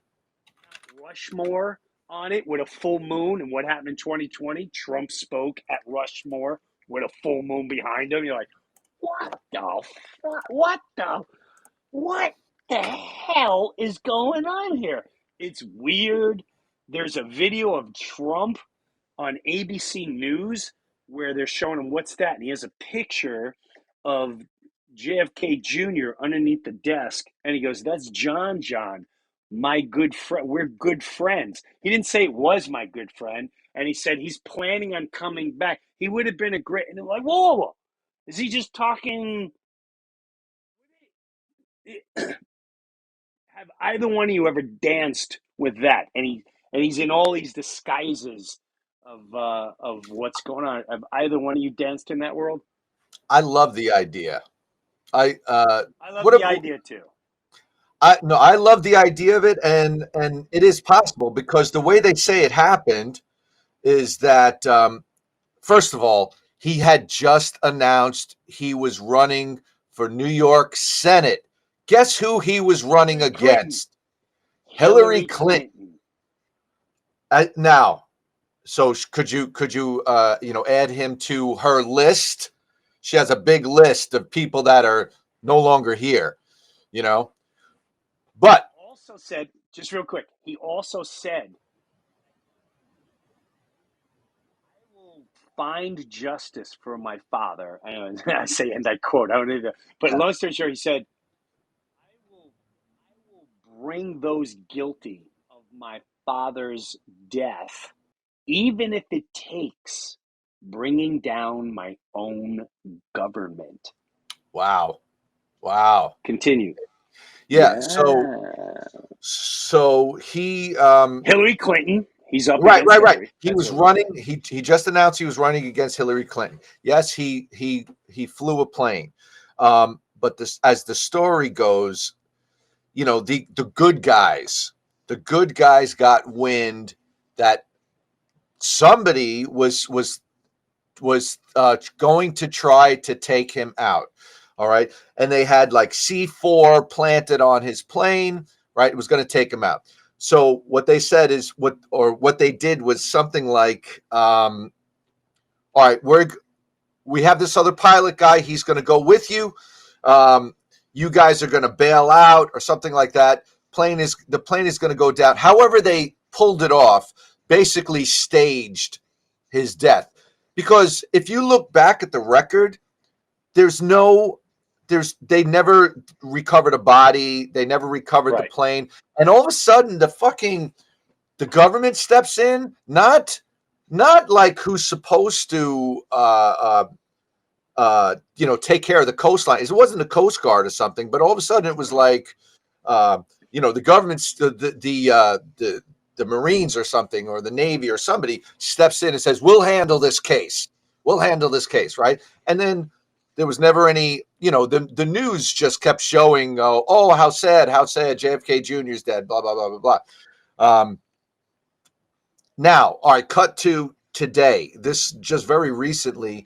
Rushmore on it with a full moon. And what happened in 2020? Trump spoke at Rushmore with a full moon behind him. You're like, what the hell is going on here? It's weird. There's a video of Trump on ABC News where they're showing him, what's that? And he has a picture of JFK Jr. underneath the desk. And he goes, that's John, my good friend. We're good friends. He didn't say it was my good friend. And he said he's planning on coming back. He would have been a great. And they're like, whoa. Is he just talking? Have either one of you ever danced with that? And he's in all these disguises of what's going on. Have either one of you danced in that world? I love the idea. I love the idea too. I love the idea of it, and it is possible because the way they say it happened is that first of all, he had just announced he was running for New York Senate. Guess who he was running against? Hillary Clinton. Now, so could you add him to her list? She has a big list of people that are no longer here, But also said, just real quick, he also said, I will find justice for my father. I say, and I quote, I don't need to, but long story short, he said, I will bring those guilty of my father's death, even if it takes bringing down my own government. Wow. Continue. Yeah. So he Hillary Clinton. He's up right. against Hillary. He was running. He just announced he was running against Hillary Clinton. Yes, he flew a plane. But as the story goes, the good guys got wind that somebody was going to try to take him out. All right. And they had like C4 planted on his plane, right? It was going to take him out. So what they said is what they did was something like, all right, we have this other pilot guy. He's going to go with you. You guys are going to bail out or something like that. The plane is going to go down. However, they pulled it off, basically staged his death. Because if you look back at the record, they never recovered a body. They never recovered the plane. And all of a sudden the government steps in, not like who's supposed to take care of the coastline. It wasn't the Coast Guard or something, but all of a sudden it was like the government's the Marines or something, or the Navy or somebody steps in and says, we'll handle this case, right? And then there was never any, the news just kept showing, oh, how sad, JFK Jr. is dead, blah, blah, blah, blah, blah. Now, all right, cut to today. This just very recently,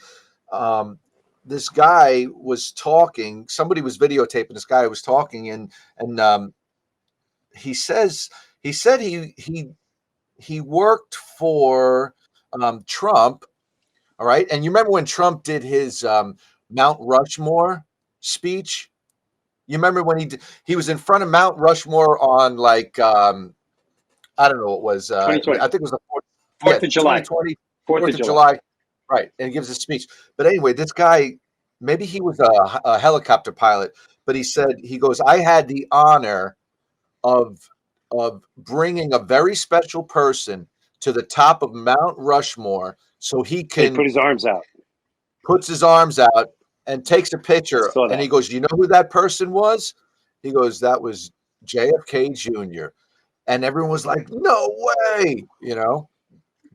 this guy was talking, somebody was videotaping this guy was talking, and he said he worked for Trump. All right. And you remember when Trump did his Mount Rushmore speech? You remember when he was in front of Mount Rushmore on like I don't know what it was. I think it was the 4th of July. 4th of July. Right. And he gives a speech. But anyway, this guy, maybe he was a helicopter pilot, but he goes, I had the honor of bringing a very special person to the top of Mount Rushmore so he can put his arms out. Puts his arms out and takes a picture. And he goes, you know who that person was? He goes, that was JFK Jr. And everyone was like, no way.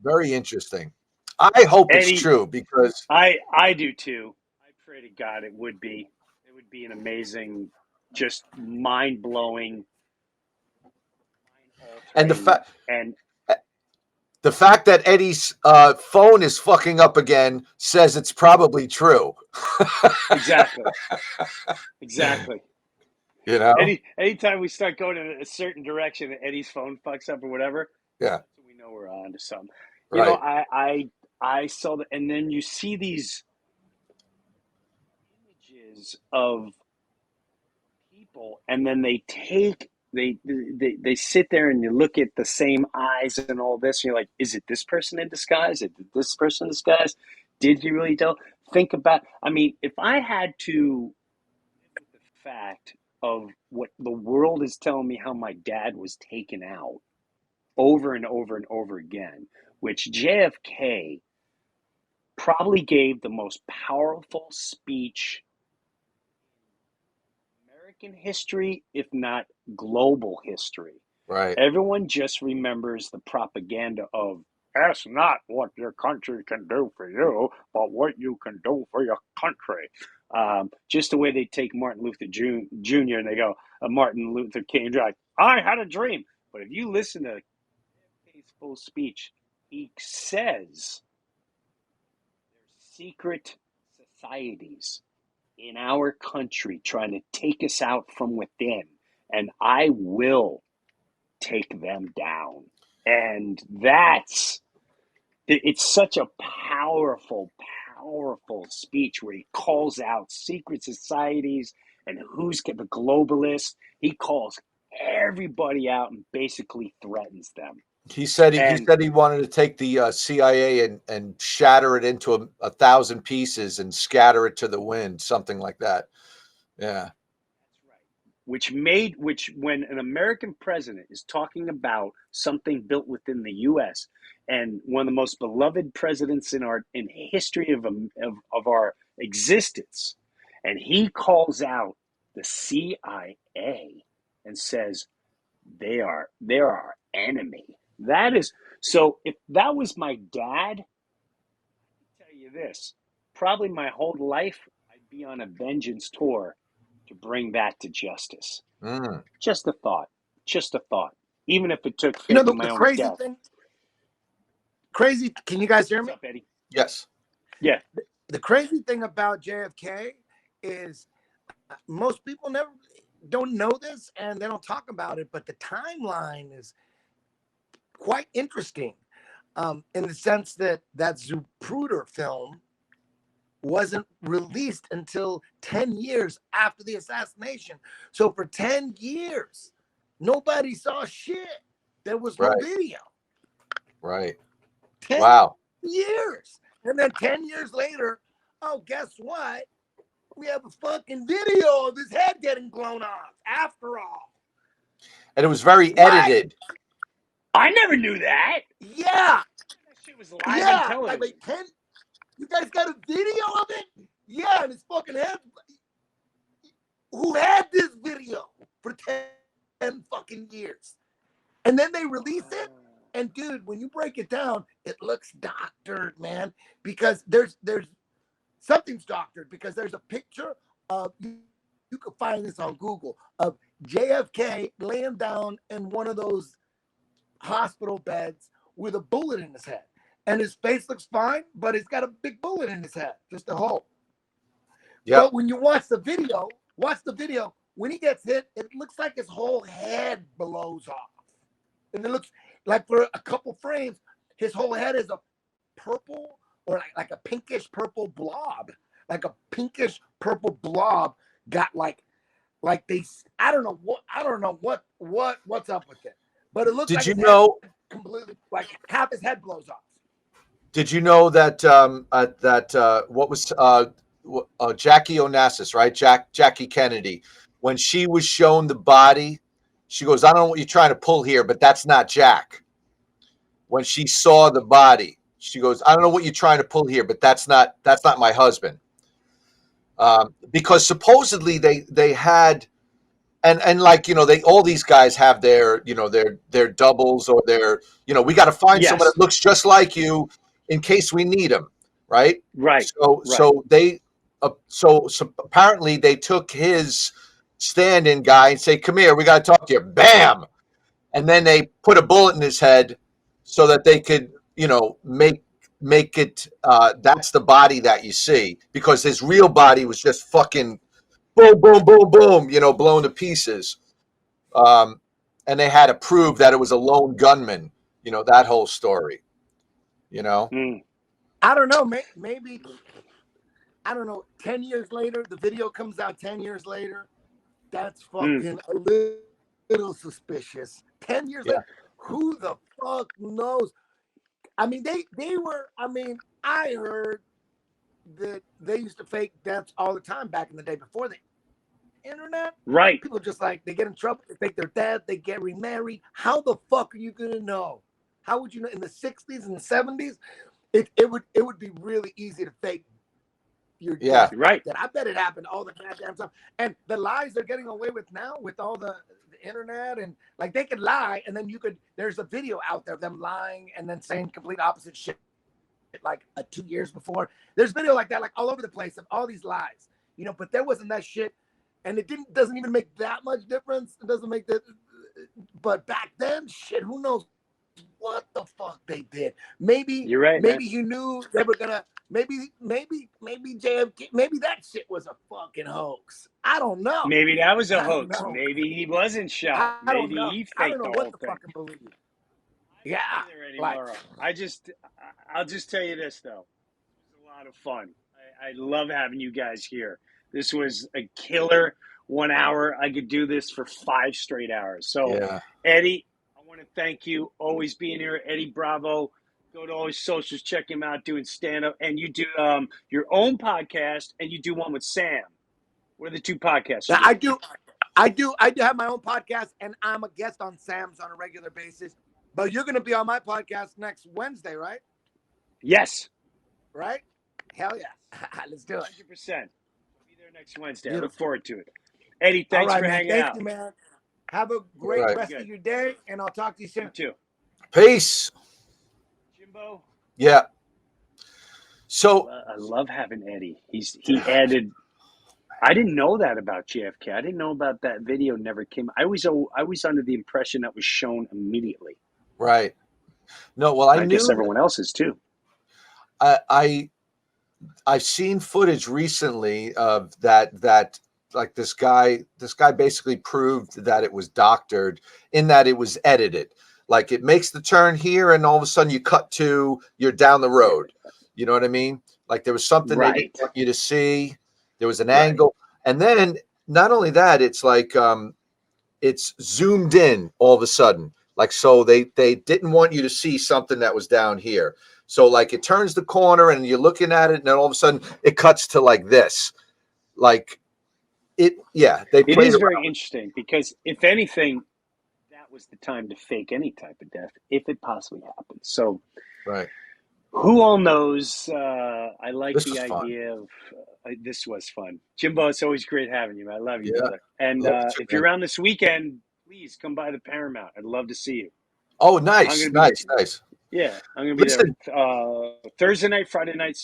Very interesting. I hope it's true, because I do too. I pray to God it would be. It would be an amazing, just mind-blowing, and the fact that Eddie's phone is fucking up again says it's probably true. Exactly. Anytime we start going in a certain direction and Eddie's phone fucks up or whatever, yeah, so we know we're on to something. Right. I saw that, and then you see these images of people, and then they sit there and you look at the same eyes and all this, and you're like, is it this person in disguise? Is it this person in disguise? Did he really tell? Think about, if I had to live with the fact of what the world is telling me how my dad was taken out over and over and over again, which JFK probably gave the most powerful speech in American history, if not global history. Right. Everyone just remembers the propaganda of, ask not what your country can do for you, but what you can do for your country. Just the way they take Martin Luther Jr. and they go, Martin Luther King, like, I had a dream. But if you listen to his full speech, he says there's secret societies in our country trying to take us out from within, and I will take them down. And it's such a powerful speech where he calls out secret societies and who's the globalists. He calls everybody out and basically threatens them. He said he wanted to take the CIA and shatter it into 1,000 pieces and scatter it to the wind, something like that. Yeah. Which when an American president is talking about something built within the U.S. and one of the most beloved presidents in history of our existence, and he calls out the CIA and says they are our enemy. That is so. If that was my dad, I can tell you this: probably my whole life I'd be on a vengeance tour to bring that to justice. Just a thought. Even if it took my own crazy death. thing. crazy. Can you guys hear What's me? up, Eddie? Yes. Yeah. The crazy thing about JFK is most people don't know this and they don't talk about it, but the timeline is quite interesting, in the sense that Zapruder film wasn't released until 10 years after the assassination. So for 10 years, nobody saw shit. There was no Right. video. Right. 10 Wow. years. And then 10 years later, oh, guess what? We have a fucking video of his head getting blown off after all. And it was very Right. edited. I never knew that. Yeah. That shit was live on Yeah. television. Like 10. You guys got a video of it? Yeah, and his fucking head. Who had this video for 10 fucking years? And then they release it. And dude, when you break it down, it looks doctored, man. Because there's something's doctored, because there's a picture of, you can find this on Google, of JFK laying down in one of those hospital beds with a bullet in his head. And his face looks fine, but he's got a big bullet in his head, just a hole. Yeah. But when you watch the video, when he gets hit, it looks like his whole head blows off. And it looks like for a couple frames, his whole head is a purple or like a pinkish purple blob. Like a pinkish purple blob got like they, I don't know what's up with it. But it looks Did like you his know? head completely, like half his head blows off. Did you know that what was Jackie Onassis, right? Jackie Kennedy, when she was shown the body, she goes, "I don't know what you're trying to pull here, but that's not Jack." When she saw the body, she goes, "I don't know what you're trying to pull here, but that's not my husband." Because supposedly they had, and like, they, all these guys have their, their doubles, or their, we got to find someone that looks just like you in case we need them, right? Right. So they so apparently they took his stand-in guy and say, "Come here, we got to talk to you." Bam, and then they put a bullet in his head so that they could, make it that's the body that you see, because his real body was just fucking boom, boom, boom, boom, blown to pieces. And they had to prove that it was a lone gunman, that whole story, I don't know. Maybe, I don't know. 10 years later, the video comes out 10 years later. That's fucking a little suspicious. 10 years later, who the fuck knows? I mean, they were, I heard that they used to fake deaths all the time back in the day before the internet. Right. People just they get in trouble, they fake their death, they get remarried. How the fuck are you gonna know? How would you know in the 60s and the 70s? It would be really easy to fake your death. Right. I bet it happened all the goddamn time. And the lies they're getting away with now with all the internet, and like they could lie, and then there's a video out there of them lying and then saying complete opposite shit like 2 years before. There's video like that, like all over the place of all these lies, but there wasn't that shit. And it doesn't even make that much difference. It doesn't make that. But back then, shit, who knows what the fuck they did? Maybe you're right. Maybe you knew they were gonna. Maybe JFK. Maybe that shit was a fucking hoax. I don't know. Maybe that was a hoax. Maybe he wasn't shot. I don't Maybe know. he I faked don't know the what whole to thing. fucking believe. Yeah, I'll just tell you this though. It was a lot of fun. I love having you guys here. This was a killer 1 hour. I could do this for 5 straight hours. So, Eddie, I want to thank you. Always being here, Eddie Bravo. Go to all his socials, check him out, doing stand up, and you do your own podcast, and you do one with Sam. What are the 2 podcasts? Now, I do have my own podcast, and I'm a guest on Sam's on a regular basis. But you're going to be on my podcast next Wednesday, right? Yes. Right? Hell yeah. Let's do it. 100%. I'll be there next Wednesday. Beautiful. I look forward to it. Eddie, thanks right, for hanging out. Thank you, man. Have a great rest of your day, and I'll talk to you soon. You too. Peace. Jimbo? Yeah. So I love having Eddie. He added. I didn't know that about JFK. I didn't know about that video. Never came. I was under the impression that was shown immediately. Right. No, well, I guess knew everyone else is too. I've seen footage recently of that like this guy basically proved that it was doctored in that it was edited. Like it makes the turn here and all of a sudden you cut to you're down the road. You know what I mean? Like there was something they didn't want you to see. There was an angle. And then not only that, it's like it's zoomed in all of a sudden. Like so they didn't want you to see something that was down here. So like it turns the corner and you're looking at it and then all of a sudden it cuts to like this. Like it It is very interesting because if anything, that was the time to fake any type of death if it possibly happened. So right. Who all knows? I like This the was idea of this was fun. Jimbo, it's always great having you. I love you, Yeah. brother. And Love you too, if you're man. around this weekend, please come by the Paramount. I'd love to see you. Oh, nice. Yeah, I'm going to be there Thursday night, Friday night,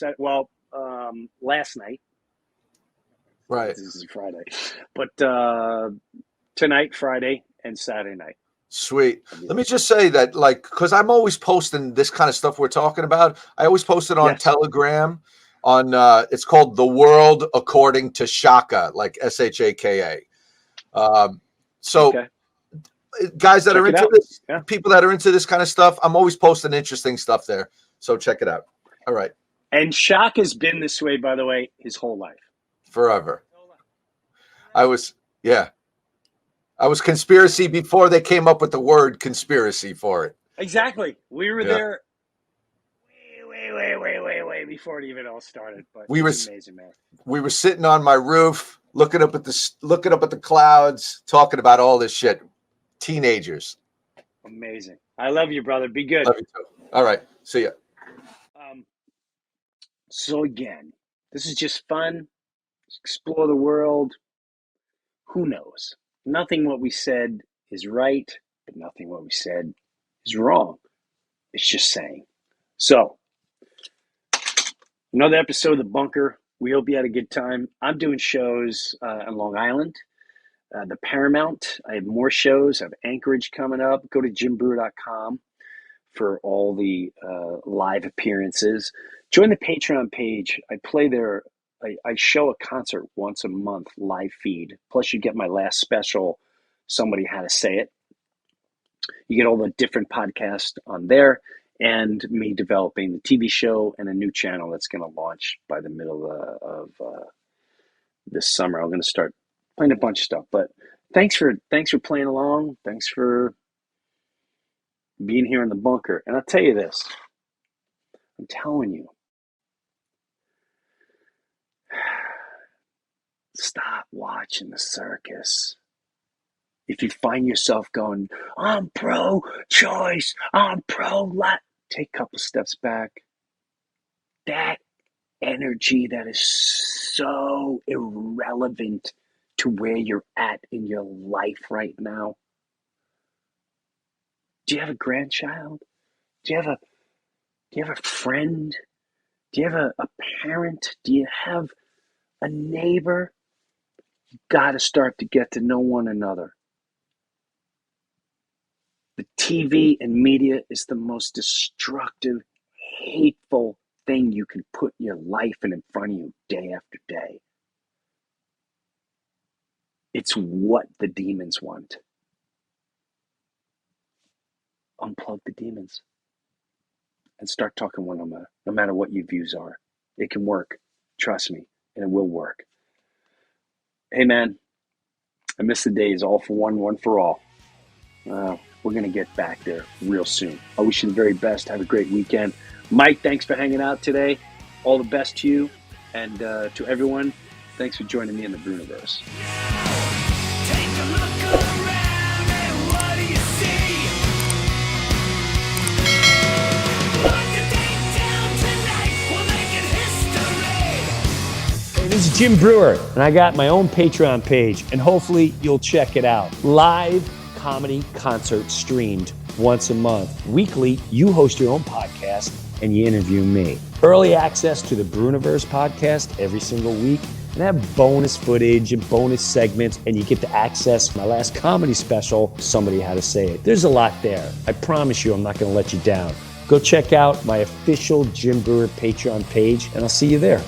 last night. Right. This is Friday. But tonight, Friday, and Saturday night. Sweet. Let me just say that, like, because I'm always posting this kind of stuff we're talking about. I always post it on Telegram. On it's called The World According to Shaka, like Shaka. Guys that are into this, people that are into this kind of stuff, I'm always posting interesting stuff there. So check it out. All right. And Shaka's been this way, by the way, his whole life. Forever. I was conspiracy before they came up with the word conspiracy for it. Exactly. We were there way before it even all started. But it's amazing, man. We were sitting on my roof, looking up at the clouds, talking about all this shit. Teenagers. Amazing. I love you, brother. Be good. Love you too. All right. See ya. So again, this is just fun. Explore the world. Who knows? Nothing what we said is right, but nothing what we said is wrong. It's just saying. So, another episode of The Bunker. We hope you had a good time. I'm doing shows on Long Island, the Paramount. I have more shows. I have Anchorage coming up. Go to JimBrewer.com for all the live appearances. Join the Patreon page. I play there. I show a concert once a month, live feed. Plus, you get my last special, Somebody Had to Say It. You get all the different podcasts on there and me developing the TV show and a new channel that's going to launch by the middle of this summer. I'm going to start playing a bunch of stuff. But thanks for playing along. Thanks for being here in the bunker. And I'll tell you this. I'm telling you. Stop watching the circus. If you find yourself going, I'm pro-choice, I'm pro-life, take a couple steps back. That energy that is so irrelevant to where you're at in your life right now. Do you have a grandchild? Do you have a friend? Do you have a parent? Do you have a neighbor? You got to start to get to know one another. The TV and media is the most destructive, hateful thing you can put in your life and in front of you day after day. It's what the demons want. Unplug the demons and start talking one another, no matter what your views are. It can work. Trust me, and it will work. Hey, man, I miss the days all for one, one for all. We're going to get back there real soon. I wish you the very best. Have a great weekend. Mike, thanks for hanging out today. All the best to you. And to everyone, thanks for joining me in the Breuniverse. Take a look around and what do you see? Mark the date down tonight, we'll make it history. Hey, this is Jim Breuer, and I got my own Patreon page, and hopefully you'll check it out. Live comedy concert streamed once a month. Weekly, you host your own podcast and you interview me. Early access to the Breuniverse podcast every single week, and I have bonus footage and bonus segments, and you get to access my last comedy special, Somebody Had to Say It. There's a lot there. I promise you I'm not going to let you down. Go check out my official Jim Breuer Patreon page, and I'll see you there.